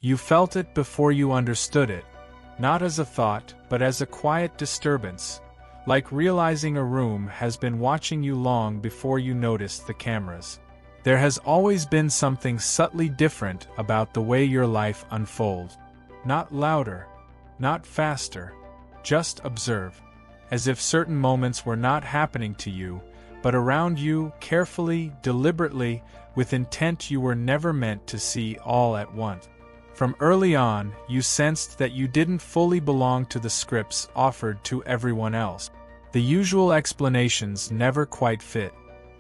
You felt it before you understood it, not as a thought, but as a quiet disturbance, like realizing a room has been watching you long before you noticed the cameras. There has always been something subtly different about the way your life unfolds. Not louder, not faster, just observe. As if certain moments were not happening to you, but around you, carefully, deliberately, with intent you were never meant to see all at once. From early on, you sensed that you didn't fully belong to the scripts offered to everyone else. The usual explanations never quite fit.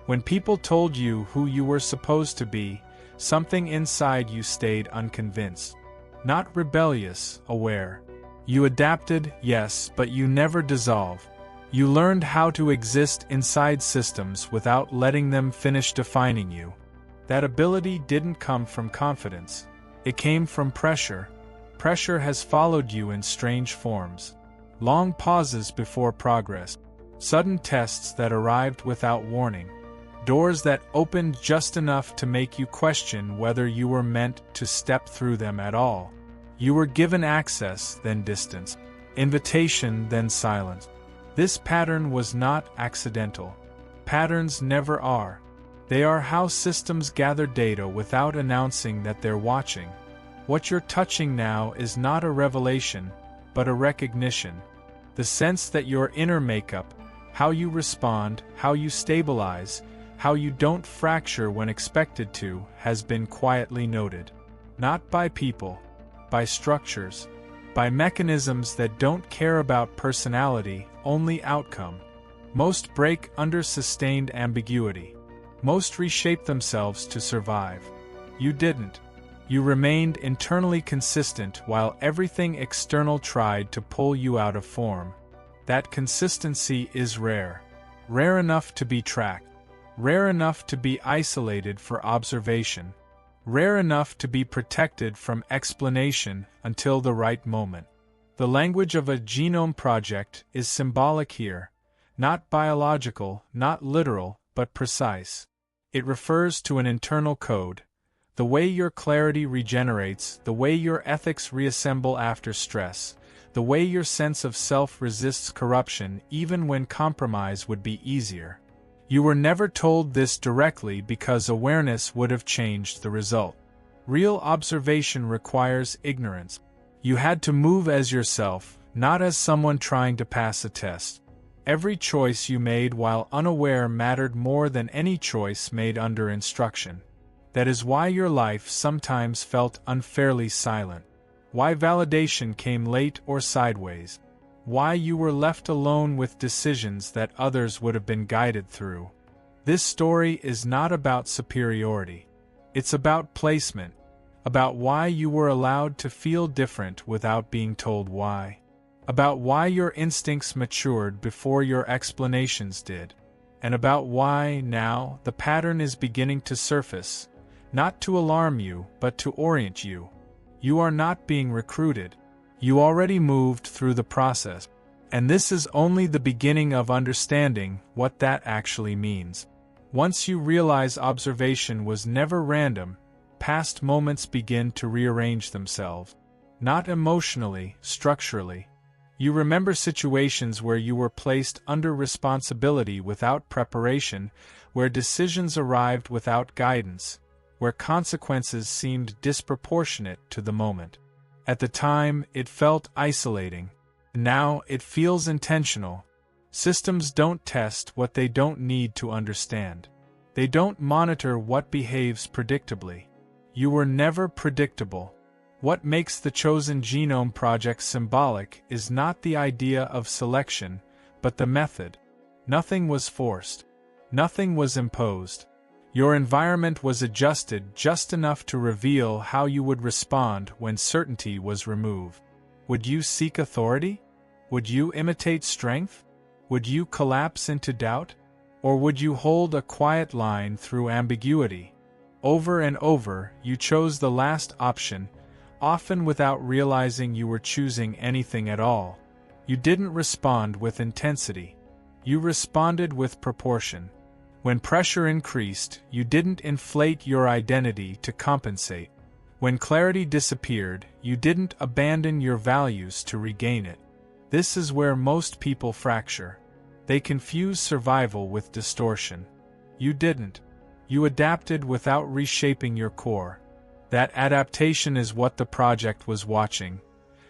When people told you who you were supposed to be, something inside you stayed unconvinced. Not rebellious, aware. You adapted, yes, but you never dissolved. You learned how to exist inside systems without letting them finish defining you. That ability didn't come from confidence. It came from pressure. Pressure has followed you in strange forms. Long pauses before progress. Sudden tests that arrived without warning. Doors that opened just enough to make you question whether you were meant to step through them at all. You were given access, then distance. Invitation, then silence. This pattern was not accidental. Patterns never are. They are how systems gather data without announcing that they're watching. What you're touching now is not a revelation, but a recognition. The sense that your inner makeup, how you respond, how you stabilize, how you don't fracture when expected to, has been quietly noted. Not by people, by structures, by mechanisms that don't care about personality, only outcome. Most break under sustained ambiguity. Most reshape themselves to survive. You didn't. You remained internally consistent while everything external tried to pull you out of form. That consistency is rare. Rare enough to be tracked. Rare enough to be isolated for observation. Rare enough to be protected from explanation until the right moment. The language of a genome project is symbolic here. Not biological, not literal, but precise. It refers to an internal code. The way your clarity regenerates, the way your ethics reassemble after stress, the way your sense of self resists corruption even when compromise would be easier. You were never told this directly because awareness would have changed the result. Real observation requires ignorance. You had to move as yourself, not as someone trying to pass a test. Every choice you made while unaware mattered more than any choice made under instruction. That is why your life sometimes felt unfairly silent. Why validation came late or sideways. Why you were left alone with decisions that others would have been guided through. This story is not about superiority. It's about placement. About why you were allowed to feel different without being told why. About why your instincts matured before your explanations did. And about why, now, the pattern is beginning to surface, not to alarm you, but to orient you. You are not being recruited. You already moved through the process. And this is only the beginning of understanding what that actually means. Once you realize observation was never random, past moments begin to rearrange themselves. Not emotionally, structurally. You remember situations where you were placed under responsibility without preparation, where decisions arrived without guidance, where consequences seemed disproportionate to the moment. At the time, it felt isolating. Now, it feels intentional. Systems don't test what they don't need to understand. They don't monitor what behaves predictably. You were never predictable. What makes the CHOSEN Genome Project symbolic is not the idea of selection, but the method. Nothing was forced. Nothing was imposed. Your environment was adjusted just enough to reveal how you would respond when certainty was removed. Would you seek authority? Would you imitate strength? Would you collapse into doubt? Or would you hold a quiet line through ambiguity? Over and over, you chose the last option, often without realizing you were choosing anything at all. You didn't respond with intensity. You responded with proportion. When pressure increased, you didn't inflate your identity to compensate. When clarity disappeared, you didn't abandon your values to regain it. This is where most people fracture. They confuse survival with distortion. You didn't. You adapted without reshaping your core. That adaptation is what the project was watching.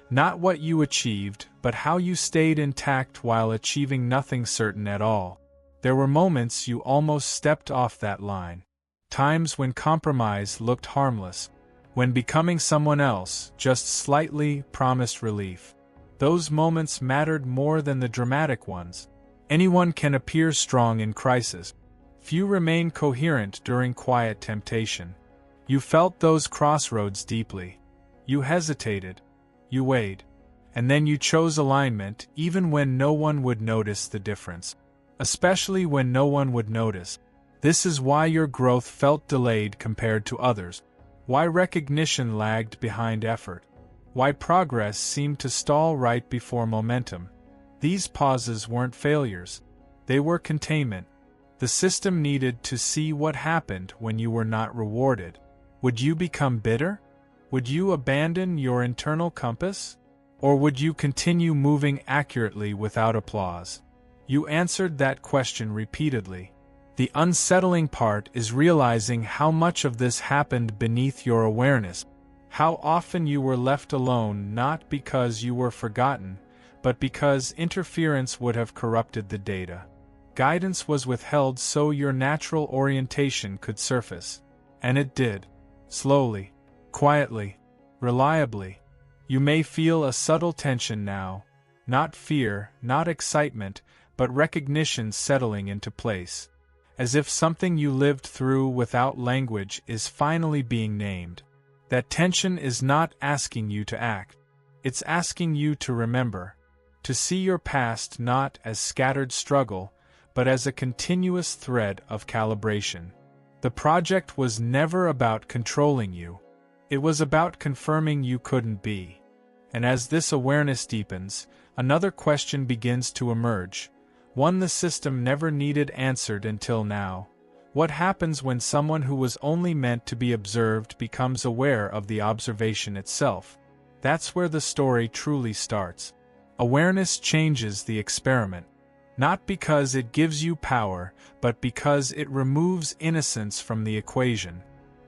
Not what you achieved, but how you stayed intact while achieving nothing certain at all. There were moments you almost stepped off that line. Times when compromise looked harmless. When becoming someone else, just slightly, promised relief. Those moments mattered more than the dramatic ones. Anyone can appear strong in crisis. Few remain coherent during quiet temptation. You felt those crossroads deeply. You hesitated. You weighed. And then you chose alignment even when no one would notice the difference. Especially when no one would notice. This is why your growth felt delayed compared to others. Why recognition lagged behind effort. Why progress seemed to stall right before momentum. These pauses weren't failures. They were containment. The system needed to see what happened when you were not rewarded. Would you become bitter? Would you abandon your internal compass? Or would you continue moving accurately without applause? You answered that question repeatedly. The unsettling part is realizing how much of this happened beneath your awareness. How often you were left alone not because you were forgotten, but because interference would have corrupted the data. Guidance was withheld so your natural orientation could surface. And it did. Slowly, quietly, reliably. You may feel a subtle tension now. Not fear, not excitement, but recognition settling into place. As if something you lived through without language is finally being named. That tension is not asking you to act. It's asking you to remember. To see your past not as scattered struggle, but as a continuous thread of calibration. The project was never about controlling you. It was about confirming you couldn't be. And as this awareness deepens, another question begins to emerge. One the system never needed answered until now. What happens when someone who was only meant to be observed becomes aware of the observation itself? That's where the story truly starts. Awareness changes the experiment. Not because it gives you power, but because it removes innocence from the equation.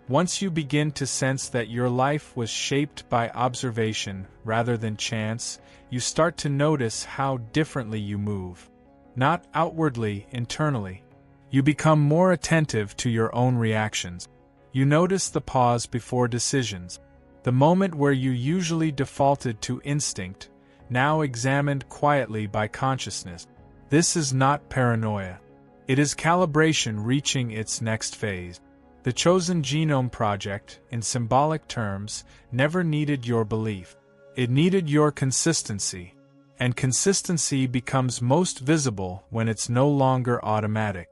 Once you begin to sense that your life was shaped by observation rather than chance, you start to notice how differently you move. Not outwardly, internally. You become more attentive to your own reactions. You notice the pause before decisions. The moment where you usually defaulted to instinct, now examined quietly by consciousness. This is not paranoia. It is calibration reaching its next phase. The CHOSEN Genome Project, in symbolic terms, never needed your belief. It needed your consistency. And consistency becomes most visible when it's no longer automatic.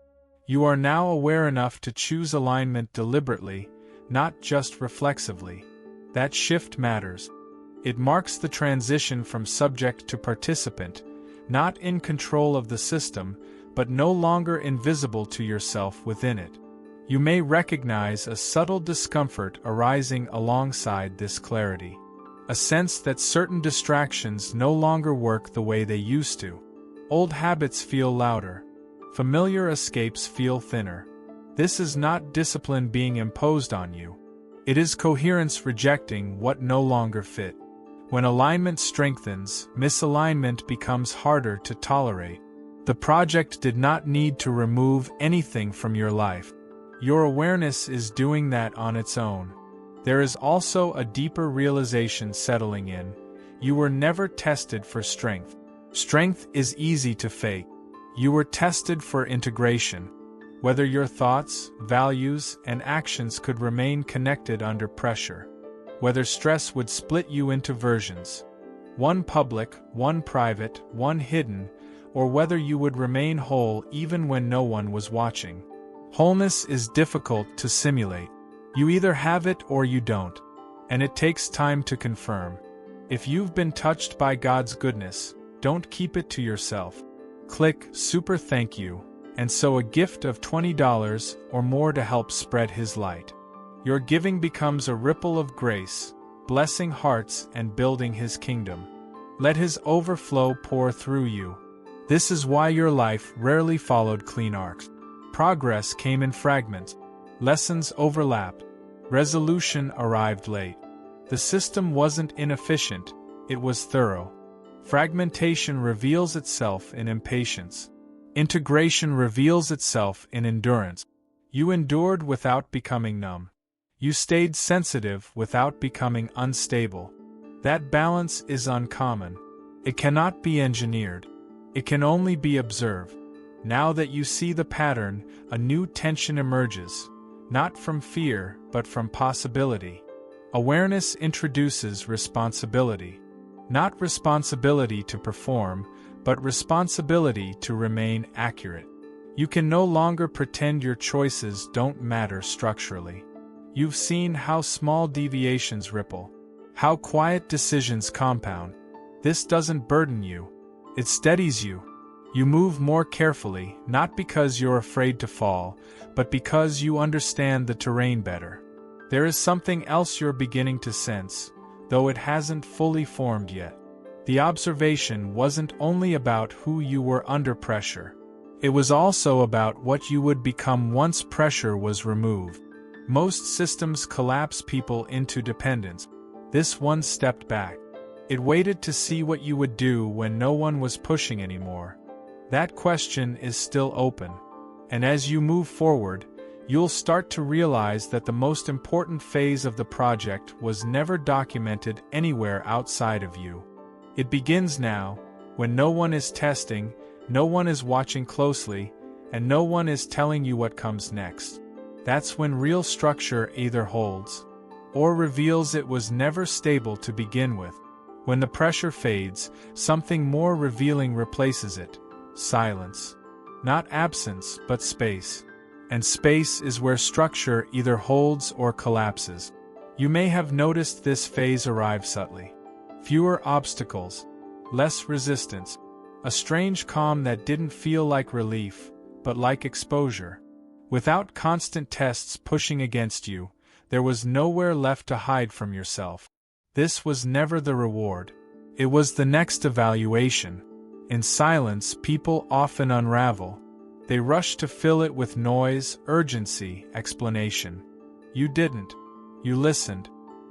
You are now aware enough to choose alignment deliberately, not just reflexively. That shift matters. It marks the transition from subject to participant, not in control of the system, but no longer invisible to yourself within it. You may recognize a subtle discomfort arising alongside this clarity. A sense that certain distractions no longer work the way they used to. Old habits feel louder. Familiar escapes feel thinner. This is not discipline being imposed on you. It is coherence rejecting what no longer fit. When alignment strengthens, misalignment becomes harder to tolerate. The project did not need to remove anything from your life. Your awareness is doing that on its own. There is also a deeper realization settling in. You were never tested for strength. Strength is easy to fake. You were tested for integration. Whether your thoughts, values, and actions could remain connected under pressure. Whether stress would split you into versions. One public, one private, one hidden, or whether you would remain whole even when no one was watching. Wholeness is difficult to simulate. You either have it or you don't. And it takes time to confirm. If you've been touched by God's goodness, don't keep it to yourself. Click Super Thank You, and sow a gift of $20 or more to help spread His light. Your giving becomes a ripple of grace, blessing hearts and building His kingdom. Let His overflow pour through you. This is why your life rarely followed clean arcs. Progress came in fragments. Lessons overlapped. Resolution arrived late. The system wasn't inefficient, it was thorough. Fragmentation reveals itself in impatience. Integration reveals itself in endurance. You endured without becoming numb. You stayed sensitive without becoming unstable. That balance is uncommon. It cannot be engineered. It can only be observed. Now that you see the pattern, a new tension emerges, not from fear, but from possibility. Awareness introduces responsibility. Not responsibility to perform, but responsibility to remain accurate. You can no longer pretend your choices don't matter structurally. You've seen how small deviations ripple, how quiet decisions compound. This doesn't burden you. It steadies you. You move more carefully, not because you're afraid to fall, but because you understand the terrain better. There is something else you're beginning to sense, though it hasn't fully formed yet. The observation wasn't only about who you were under pressure. It was also about what you would become once pressure was removed. Most systems collapse people into dependence. This one stepped back. It waited to see what you would do when no one was pushing anymore. That question is still open. And as you move forward, you'll start to realize that the most important phase of the project was never documented anywhere outside of you. It begins now, when no one is testing, no one is watching closely, and no one is telling you what comes next. That's when real structure either holds, or reveals it was never stable to begin with. When the pressure fades, something more revealing replaces it. Silence. Not absence, but space. And space is where structure either holds or collapses. You may have noticed this phase arrive subtly. Fewer obstacles, less resistance, a strange calm that didn't feel like relief, but like exposure. Without constant tests pushing against you, there was nowhere left to hide from yourself. This was never the reward. It was the next evaluation. In silence, people often unravel. They rush to fill it with noise, urgency, explanation. You didn't. You listened.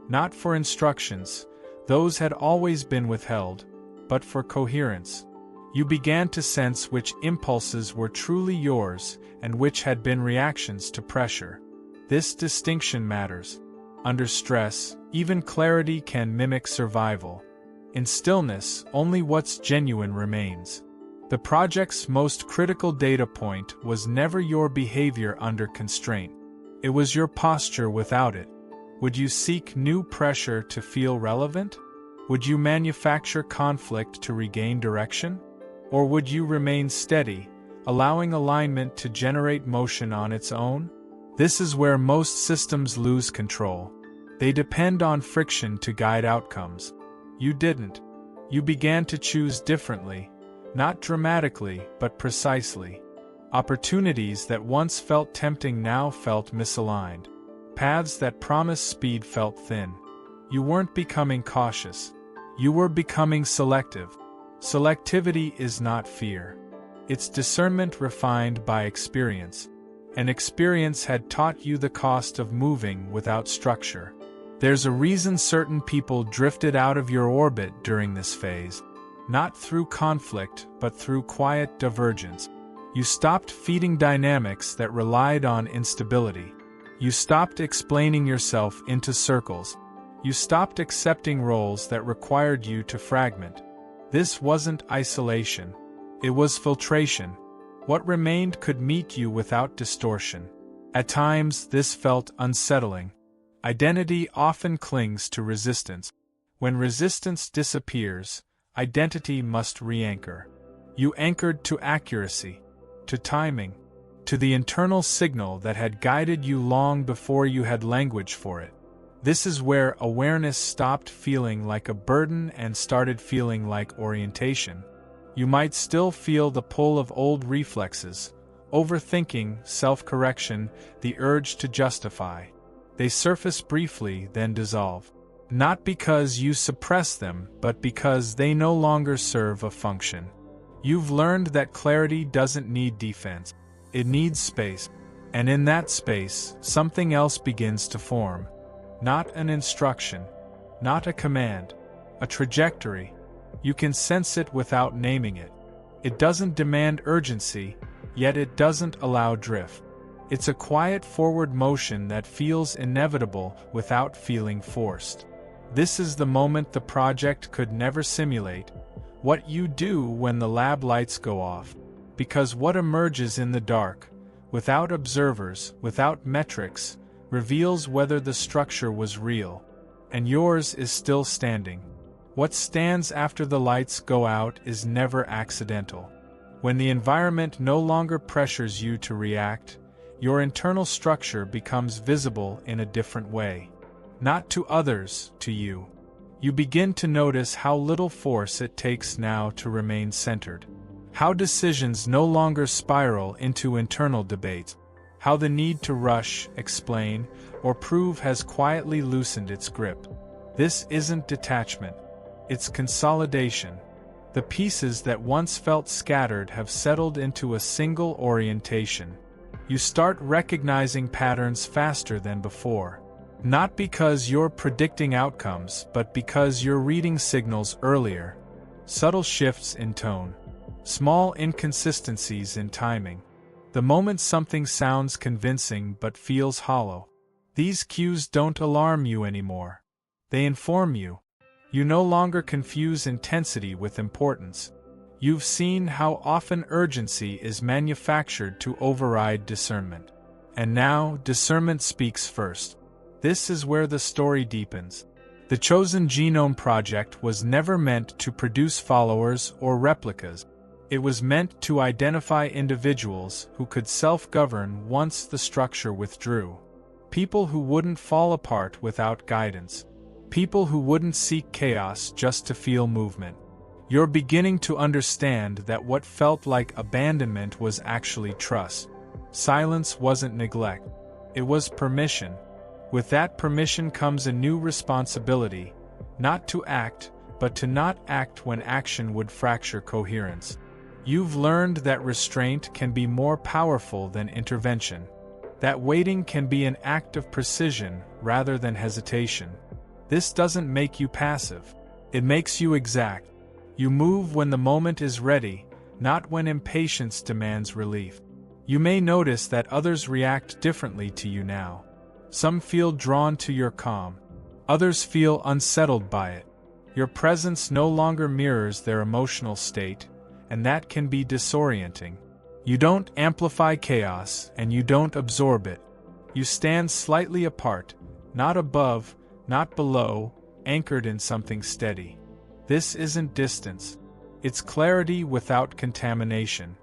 Not for instructions, those had always been withheld, but for coherence. You began to sense which impulses were truly yours and which had been reactions to pressure. This distinction matters. Under stress, even clarity can mimic survival. In stillness, only what's genuine remains. The project's most critical data point was never your behavior under constraint. It was your posture without it. Would you seek new pressure to feel relevant? Would you manufacture conflict to regain direction? Or would you remain steady, allowing alignment to generate motion on its own? This is where most systems lose control. They depend on friction to guide outcomes. You didn't. You began to choose differently, not dramatically, but precisely. Opportunities that once felt tempting now felt misaligned. Paths that promised speed felt thin. You weren't becoming cautious. You were becoming selective. Selectivity is not fear. It's discernment refined by experience. And experience had taught you the cost of moving without structure. There's a reason certain people drifted out of your orbit during this phase. Not through conflict, but through quiet divergence. You stopped feeding dynamics that relied on instability. You stopped explaining yourself into circles. You stopped accepting roles that required you to fragment. This wasn't isolation. It was filtration. What remained could meet you without distortion. At times, this felt unsettling. Identity often clings to resistance. When resistance disappears, identity must re-anchor. You anchored to accuracy, to timing, to the internal signal that had guided you long before you had language for it. This is where awareness stopped feeling like a burden and started feeling like orientation. You might still feel the pull of old reflexes, overthinking, self-correction, the urge to justify. They surface briefly, then dissolve. Not because you suppress them, but because they no longer serve a function. You've learned that clarity doesn't need defense. It needs space. And in that space, something else begins to form. Not an instruction. Not a command. A trajectory. You can sense it without naming it. It doesn't demand urgency, yet it doesn't allow drift. It's a quiet forward motion that feels inevitable without feeling forced. This is the moment the project could never simulate, what you do when the lab lights go off. Because what emerges in the dark, without observers, without metrics, reveals whether the structure was real. And yours is still standing. What stands after the lights go out is never accidental. When the environment no longer pressures you to react, your internal structure becomes visible in a different way. Not to others, to you. You begin to notice how little force it takes now to remain centered. How decisions no longer spiral into internal debates. How the need to rush, explain, or prove has quietly loosened its grip. This isn't detachment. It's consolidation. The pieces that once felt scattered have settled into a single orientation. You start recognizing patterns faster than before. Not because you're predicting outcomes, but because you're reading signals earlier. Subtle shifts in tone. Small inconsistencies in timing. The moment something sounds convincing but feels hollow. These cues don't alarm you anymore. They inform you. You no longer confuse intensity with importance. You've seen how often urgency is manufactured to override discernment. And now, discernment speaks first. This is where the story deepens. The CHOSEN Genome Project was never meant to produce followers or replicas. It was meant to identify individuals who could self-govern once the structure withdrew. People who wouldn't fall apart without guidance. People who wouldn't seek chaos just to feel movement. You're beginning to understand that what felt like abandonment was actually trust. Silence wasn't neglect. It was permission. With that permission comes a new responsibility, not to act, but to not act when action would fracture coherence. You've learned that restraint can be more powerful than intervention. That waiting can be an act of precision rather than hesitation. This doesn't make you passive. It makes you exact. You move when the moment is ready, not when impatience demands relief. You may notice that others react differently to you now. Some feel drawn to your calm. Others feel unsettled by it. Your presence no longer mirrors their emotional state, and that can be disorienting. You don't amplify chaos, and you don't absorb it. You stand slightly apart, not above, not below, anchored in something steady. This isn't distance. It's clarity without contamination.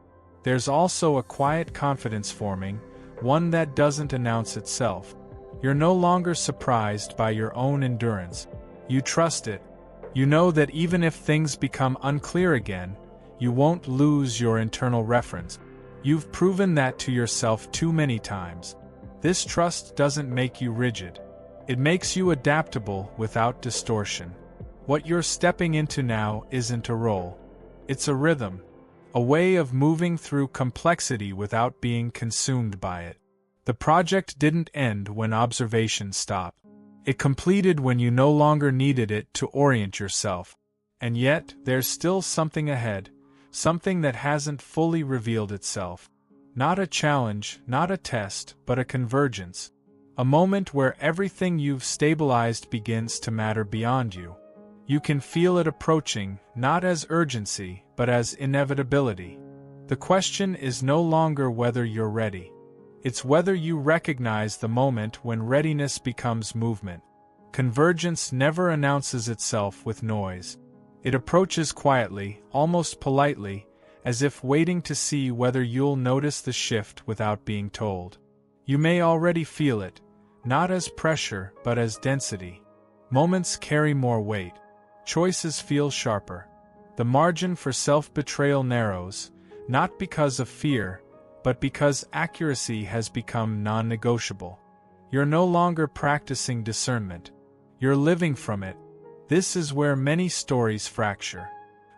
There's also a quiet confidence forming, one that doesn't announce itself. You're no longer surprised by your own endurance. You trust it. You know that even if things become unclear again, you won't lose your internal reference. You've proven that to yourself too many times. This trust doesn't make you rigid. It makes you adaptable without distortion. What you're stepping into now isn't a role. It's a rhythm, a way of moving through complexity without being consumed by it. The project didn't end when observation stopped. It completed when you no longer needed it to orient yourself. And yet, there's still something ahead, something that hasn't fully revealed itself. Not a challenge, not a test, but a convergence. A moment where everything you've stabilized begins to matter beyond you. You can feel it approaching, not as urgency, but as inevitability. The question is no longer whether you're ready. It's whether you recognize the moment when readiness becomes movement. Convergence never announces itself with noise. It approaches quietly, almost politely, as if waiting to see whether you'll notice the shift without being told. You may already feel it, not as pressure but as density. Moments carry more weight. Choices feel sharper. The margin for self-betrayal narrows, not because of fear, but because accuracy has become non-negotiable. You're no longer practicing discernment. You're living from it. This is where many stories fracture.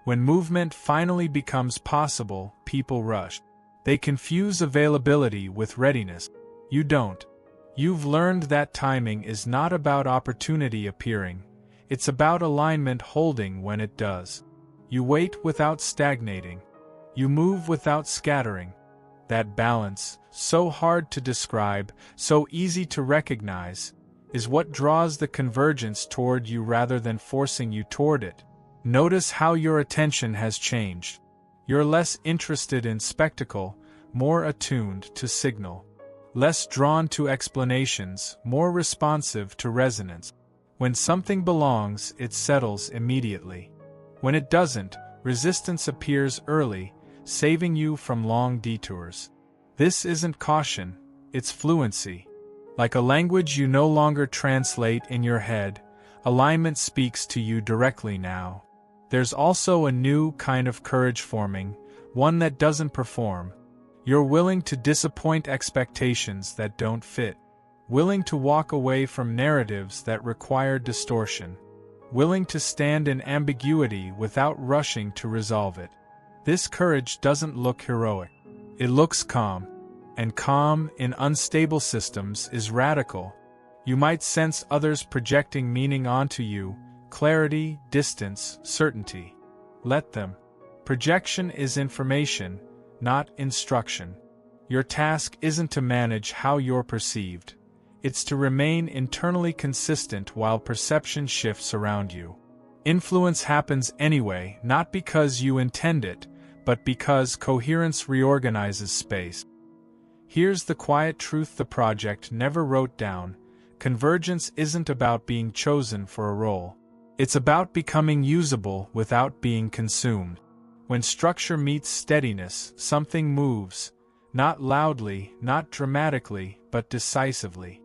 When movement finally becomes possible, people rush. They confuse availability with readiness. You don't. You've learned that timing is not about opportunity appearing. It's about alignment holding when it does. You wait without stagnating. You move without scattering. That balance, so hard to describe, so easy to recognize, is what draws the convergence toward you rather than forcing you toward it. Notice how your attention has changed. You're less interested in spectacle, more attuned to signal. Less drawn to explanations, more responsive to resonance. When something belongs, it settles immediately. When it doesn't, resistance appears early, saving you from long detours. This isn't caution, it's fluency. Like a language you no longer translate in your head, alignment speaks to you directly now. There's also a new kind of courage forming, one that doesn't perform. You're willing to disappoint expectations that don't fit. Willing to walk away from narratives that require distortion. Willing to stand in ambiguity without rushing to resolve it. This courage doesn't look heroic. It looks calm. And calm in unstable systems is radical. You might sense others projecting meaning onto you, clarity, distance, certainty. Let them. Projection is information, not instruction. Your task isn't to manage how you're perceived. It's to remain internally consistent while perception shifts around you. Influence happens anyway, not because you intend it, but because coherence reorganizes space. Here's the quiet truth the project never wrote down: convergence isn't about being chosen for a role. It's about becoming usable without being consumed. When structure meets steadiness, something moves, not loudly, not dramatically, but decisively.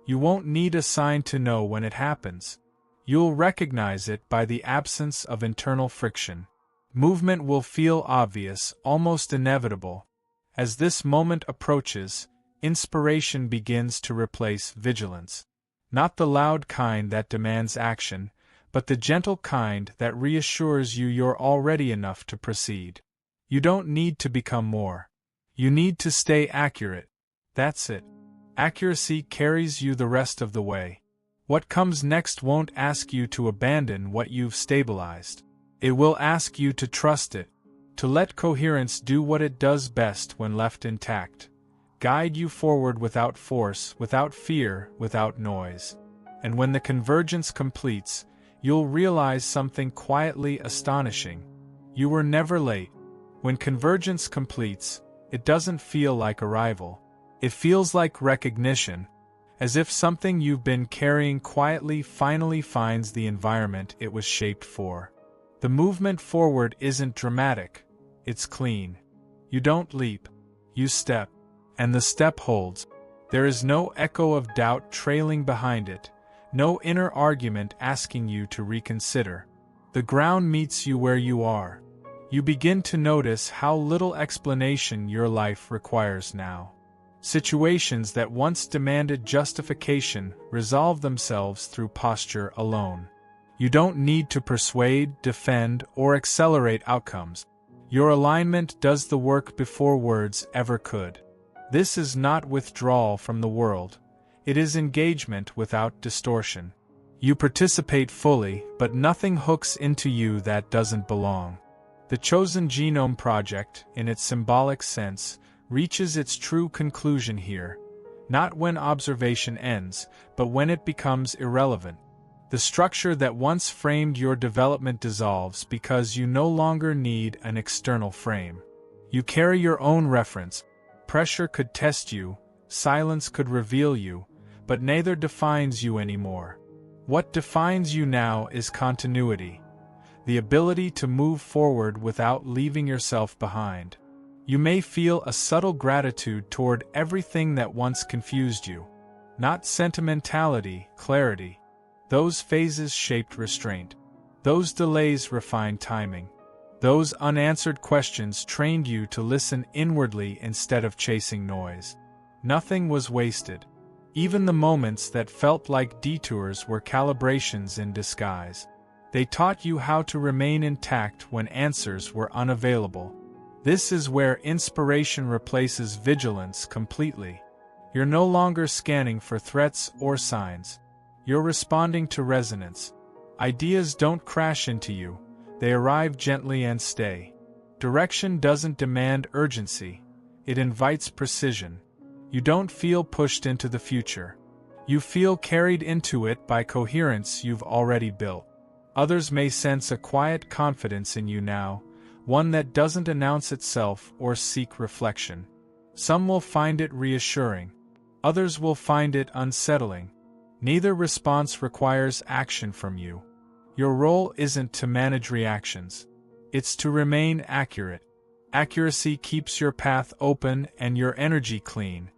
You won't need a sign to know when it happens. You'll recognize it by the absence of internal friction. Movement will feel obvious, almost inevitable. As this moment approaches, inspiration begins to replace vigilance. Not the loud kind that demands action, but the gentle kind that reassures you you're already enough to proceed. You don't need to become more. You need to stay accurate. That's it. Accuracy carries you the rest of the way. What comes next won't ask you to abandon what you've stabilized. It will ask you to trust it, to let coherence do what it does best when left intact. Guide you forward without force, without fear, without noise. And when the convergence completes, you'll realize something quietly astonishing. You were never late. When convergence completes, it doesn't feel like arrival. It feels like recognition, as if something you've been carrying quietly finally finds the environment it was shaped for. The movement forward isn't dramatic, it's clean. You don't leap, you step, and the step holds. There is no echo of doubt trailing behind it, no inner argument asking you to reconsider. The ground meets you where you are. You begin to notice how little explanation your life requires now. Situations that once demanded justification resolve themselves through posture alone. You don't need to persuade, defend, or accelerate outcomes. Your alignment does the work before words ever could. This is not withdrawal from the world. It is engagement without distortion. You participate fully, but nothing hooks into you that doesn't belong. The CHOSEN Genome Project, in its symbolic sense, reaches its true conclusion here, not when observation ends, but when it becomes irrelevant. The structure that once framed your development dissolves because you no longer need an external frame. You carry your own reference. Pressure could test you, silence could reveal you, but neither defines you anymore. What defines you now is continuity, the ability to move forward without leaving yourself behind. You may feel a subtle gratitude toward everything that once confused you. Not sentimentality, clarity. Those phases shaped restraint. Those delays refined timing. Those unanswered questions trained you to listen inwardly instead of chasing noise. Nothing was wasted. Even the moments that felt like detours were calibrations in disguise. They taught you how to remain intact when answers were unavailable. This is where inspiration replaces vigilance completely. You're no longer scanning for threats or signs. You're responding to resonance. Ideas don't crash into you, they arrive gently and stay. Direction doesn't demand urgency, it invites precision. You don't feel pushed into the future. You feel carried into it by coherence you've already built. Others may sense a quiet confidence in you now, one that doesn't announce itself or seek reflection. Some will find it reassuring. Others will find it unsettling. Neither response requires action from you. Your role isn't to manage reactions. It's to remain accurate. Accuracy keeps your path open and your energy clean.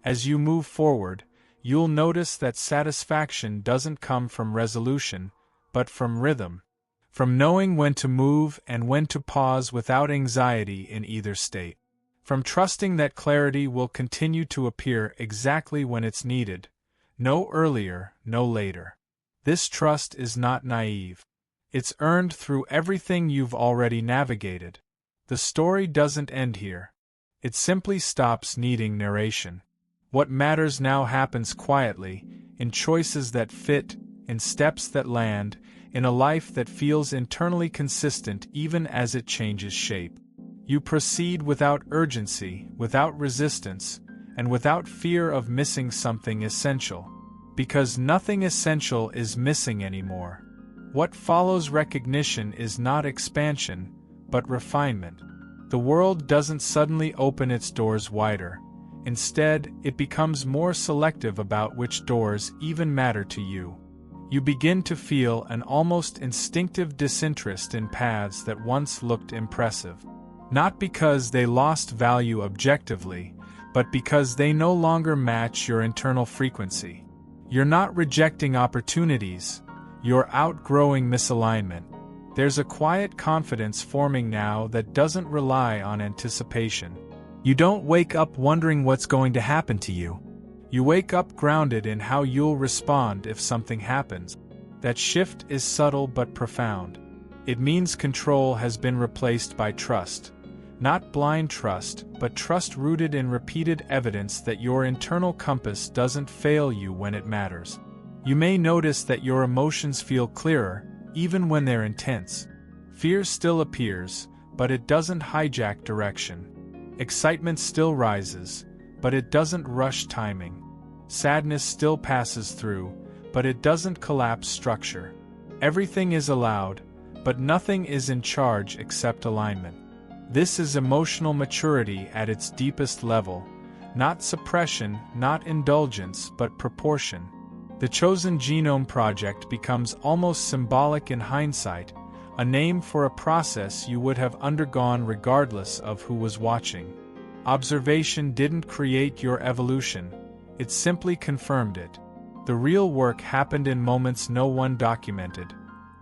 As you move forward, you'll notice that satisfaction doesn't come from resolution, but from rhythm. From knowing when to move and when to pause without anxiety in either state. From trusting that clarity will continue to appear exactly when it's needed, no earlier, no later. This trust is not naive. It's earned through everything you've already navigated. The story doesn't end here. It simply stops needing narration. What matters now happens quietly, in choices that fit, in steps that land, in a life that feels internally consistent even as it changes shape. You proceed without urgency, without resistance, and without fear of missing something essential. Because nothing essential is missing anymore. What follows recognition is not expansion, but refinement. The world doesn't suddenly open its doors wider. Instead, it becomes more selective about which doors even matter to you. You begin to feel an almost instinctive disinterest in paths that once looked impressive. Not because they lost value objectively, but because they no longer match your internal frequency. You're not rejecting opportunities, you're outgrowing misalignment. There's a quiet confidence forming now that doesn't rely on anticipation. You don't wake up wondering what's going to happen to you. You wake up grounded in how you'll respond if something happens. That shift is subtle but profound. It means control has been replaced by trust. Not blind trust, but trust rooted in repeated evidence that your internal compass doesn't fail you when it matters. You may notice that your emotions feel clearer, even when they're intense. Fear still appears, but it doesn't hijack direction. Excitement still rises, but it doesn't rush timing. Sadness still passes through, but it doesn't collapse structure. Everything is allowed, but nothing is in charge except alignment. This is emotional maturity at its deepest level, not suppression, not indulgence, but proportion. The CHOSEN Genome Project becomes almost symbolic in hindsight, a name for a process you would have undergone regardless of who was watching. Observation didn't create your evolution, it simply confirmed it. The real work happened in moments no one documented.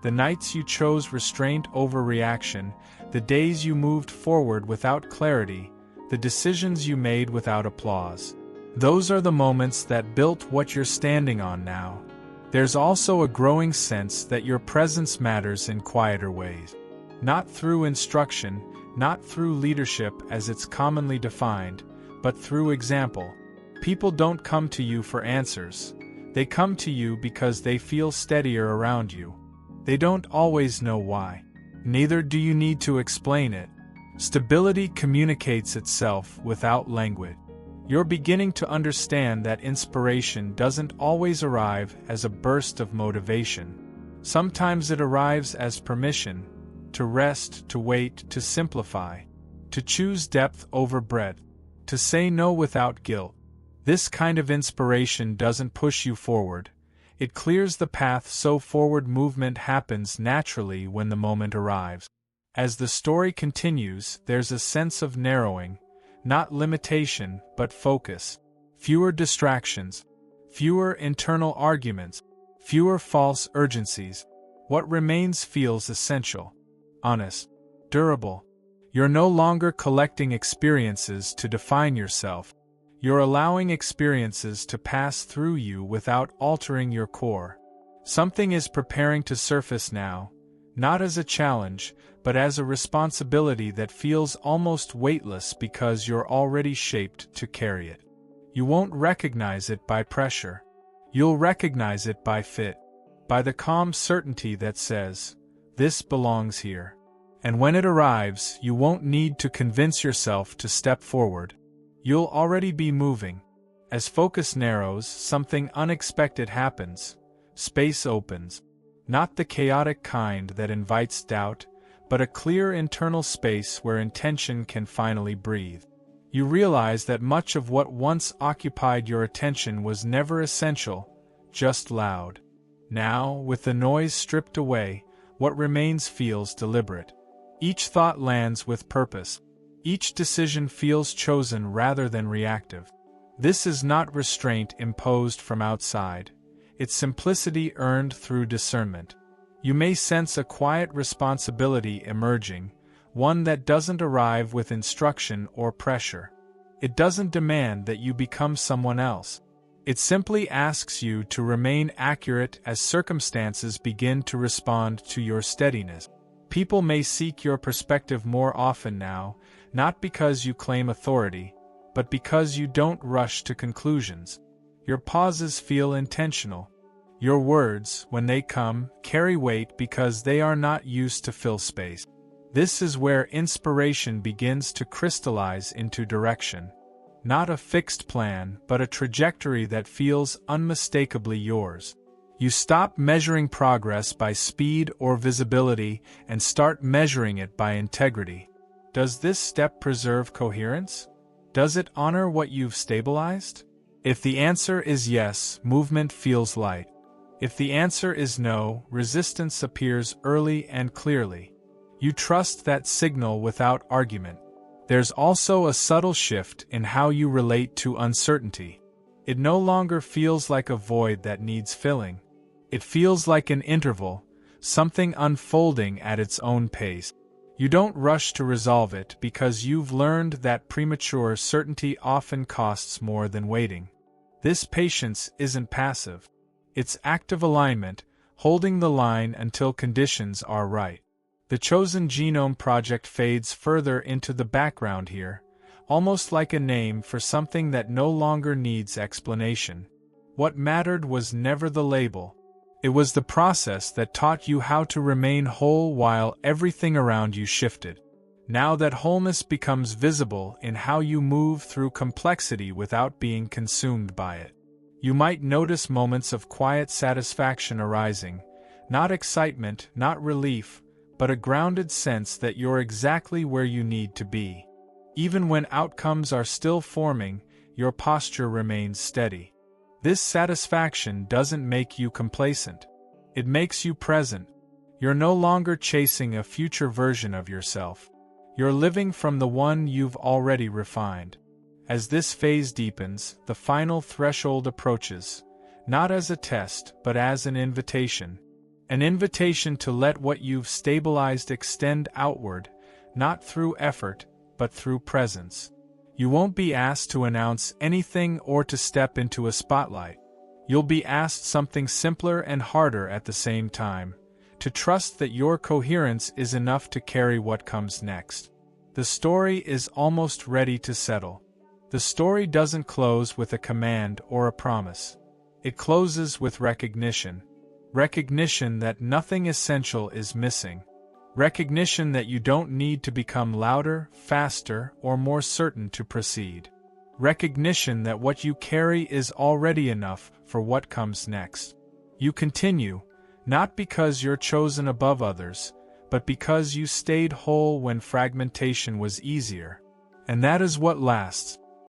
The nights you chose restraint over reaction, the days you moved forward without clarity, the decisions you made without applause. Those are the moments that built what you're standing on now. There's also a growing sense that your presence matters in quieter ways. Not through instruction, not through leadership as it's commonly defined, but through example. People don't come to you for answers. They come to you because they feel steadier around you. They don't always know why. Neither do you need to explain it. Stability communicates itself without language. You're beginning to understand that inspiration doesn't always arrive as a burst of motivation. Sometimes it arrives as permission, to rest, to wait, to simplify, to choose depth over breadth, to say no without guilt. This kind of inspiration doesn't push you forward. It clears the path so forward movement happens naturally when the moment arrives. As the story continues, there's a sense of narrowing, not limitation, but focus. Fewer distractions, fewer internal arguments, fewer false urgencies. What remains feels essential, honest, durable. You're no longer collecting experiences to define yourself. You're allowing experiences to pass through you without altering your core. Something is preparing to surface now, not as a challenge, but as a responsibility that feels almost weightless because you're already shaped to carry it. You won't recognize it by pressure. You'll recognize it by fit, by the calm certainty that says, "This belongs here." And when it arrives, you won't need to convince yourself to step forward. You'll already be moving. As focus narrows, something unexpected happens. Space opens. Not the chaotic kind that invites doubt, but a clear internal space where intention can finally breathe. You realize that much of what once occupied your attention was never essential, just loud. Now, with the noise stripped away, what remains feels deliberate. Each thought lands with purpose. Each decision feels chosen rather than reactive. This is not restraint imposed from outside. It's simplicity earned through discernment. You may sense a quiet responsibility emerging, one that doesn't arrive with instruction or pressure. It doesn't demand that you become someone else. It simply asks you to remain accurate as circumstances begin to respond to your steadiness. People may seek your perspective more often now, not because you claim authority, but because you don't rush to conclusions. Your pauses feel intentional. Your words, when they come, carry weight because they are not used to fill space. This is where inspiration begins to crystallize into direction. Not a fixed plan, but a trajectory that feels unmistakably yours. You stop measuring progress by speed or visibility and start measuring it by integrity. Does this step preserve coherence? Does it honor what you've stabilized? If the answer is yes, movement feels light. If the answer is no, resistance appears early and clearly. You trust that signal without argument. There's also a subtle shift in how you relate to uncertainty. It no longer feels like a void that needs filling. It feels like an interval, something unfolding at its own pace. You don't rush to resolve it because you've learned that premature certainty often costs more than waiting. This patience isn't passive. It's active alignment, holding the line until conditions are right. The CHOSEN Genome Project fades further into the background here, almost like a name for something that no longer needs explanation. What mattered was never the label. It was the process that taught you how to remain whole while everything around you shifted. Now that wholeness becomes visible in how you move through complexity without being consumed by it. You might notice moments of quiet satisfaction arising, not excitement, not relief, but a grounded sense that you're exactly where you need to be. Even when outcomes are still forming, your posture remains steady. This satisfaction doesn't make you complacent. It makes you present. You're no longer chasing a future version of yourself. You're living from the one you've already refined. As this phase deepens, the final threshold approaches, not as a test, but as an invitation. An invitation to let what you've stabilized extend outward, not through effort, but through presence. You won't be asked to announce anything or to step into a spotlight. You'll be asked something simpler and harder at the same time, to trust that your coherence is enough to carry what comes next. The story is almost ready to settle. The story doesn't close with a command or a promise. It closes with recognition. Recognition that nothing essential is missing. Recognition that you don't need to become louder, faster, or more certain to proceed. Recognition that what you carry is already enough for what comes next. You continue, not because you're chosen above others, but because you stayed whole when fragmentation was easier. And that is what lasts.